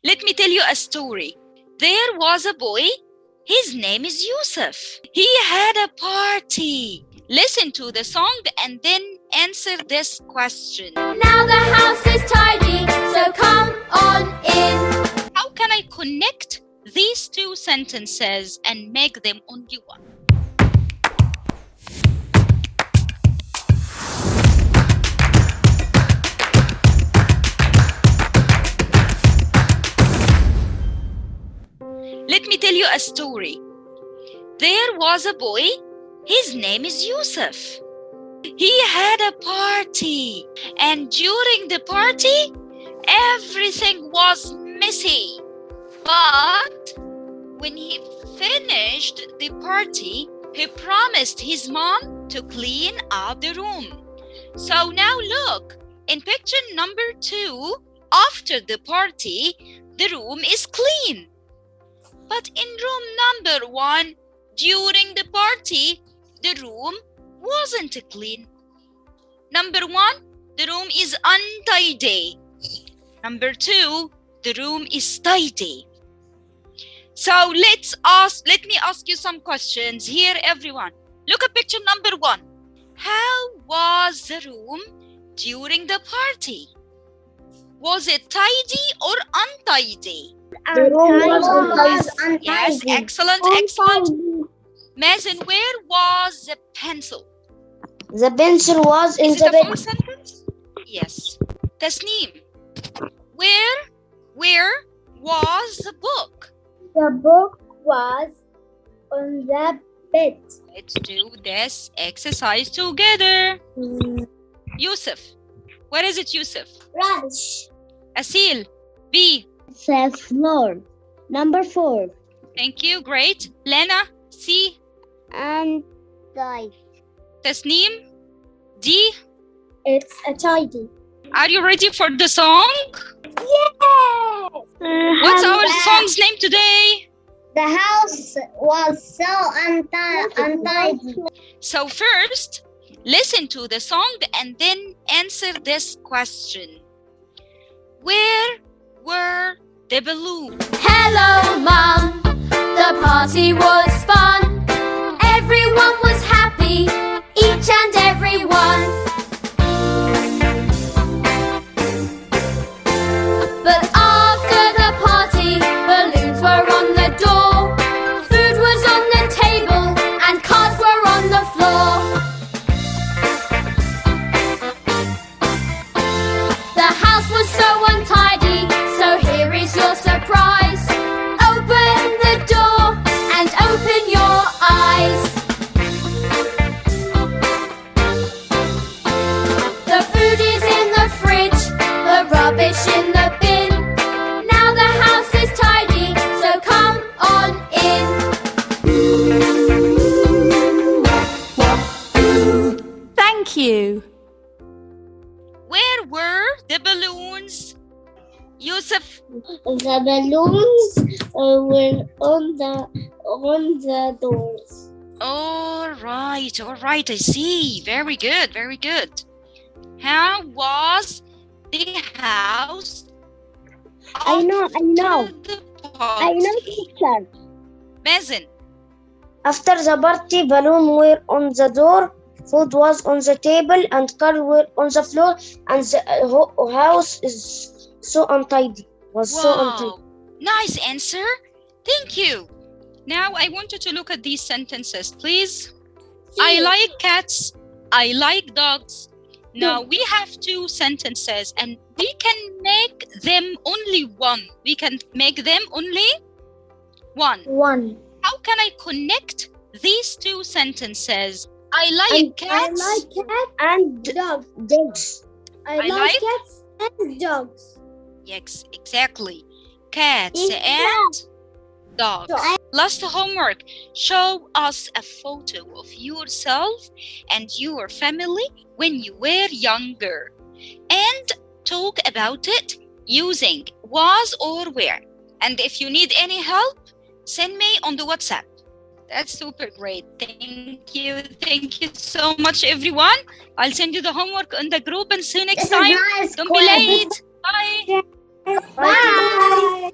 Let me tell you a story. There was a boy. His name is Yusuf. He had a party. Listen to the song and then answer this question. Now the house is tidy, so come on in. How can I connect these two sentences and make them only one? Let me tell you a story. There was a boy. His name is Yusuf. He had a party, and during the party, everything was messy. But when he finished the party, he promised his mom to clean up the room. So now look, in picture number 2, after the party, the room is clean. But in room number 1, during the party, the room wasn't clean. Number 1, the room is untidy. Number 2, the room is tidy. So let me ask you some questions here, everyone. Look at picture number 1. How was the room during the party? Was it tidy or untidy? The room was untidy. Yes, excellent, excellent. Mazen, where was the pencil? The pencil was in Is the it a bed. full sentence? Yes. Tasneem, where was the book? The book was on the bed. Let's do this exercise together. Yusuf, where is it, Yusuf? Rubbish. Asil, B. The floor. Number 4. Thank you, great. Lena, C. And tidy. Tasneem, D. It's a tidy. Are you ready for the song? Yes! What's our song's name today? The house was so untidy. So first, listen to the song and then answer this question. Where were the balloons? Hello, Mum. The party was fun. Everyone was happy, each and every one. But after the party, balloons were on the door, food was on the table, and cards were on the floor. The house was so untidy, so here is your surprise. Open the door and open your eyes. The food is in the fridge, the rubbish in the bin. Now the house is tidy, so come on in. Thank you. Where were the balloons? Yusuf, The balloons were on the doors. all right, I see. Very good, very good. How was the house? I know. after the party? teacher. Mazen, After the party, balloons were on the door, food was on the table, and cards were on the floor, and the house is so untidy. So untidy. wow, nice answer. Thank you. Now I want you to look at these sentences, please. I like cats. I like dogs. Now we have 2 sentences and we can make them only one. We can make them only one. 1. How can I connect these 2 sentences? I like cats. I like cats And dogs. dogs. I like like cats and dogs. Yes, exactly. Cats Exactly. and dogs. Dogs. Last homework. Show us a photo of yourself and your family when you were younger. And talk about it using was or were. And if you need any help, send me on the WhatsApp. That's super great. Thank you. Thank you so much, everyone. I'll send you the homework in the group and see you next time. Don't be late. Bye. Bye.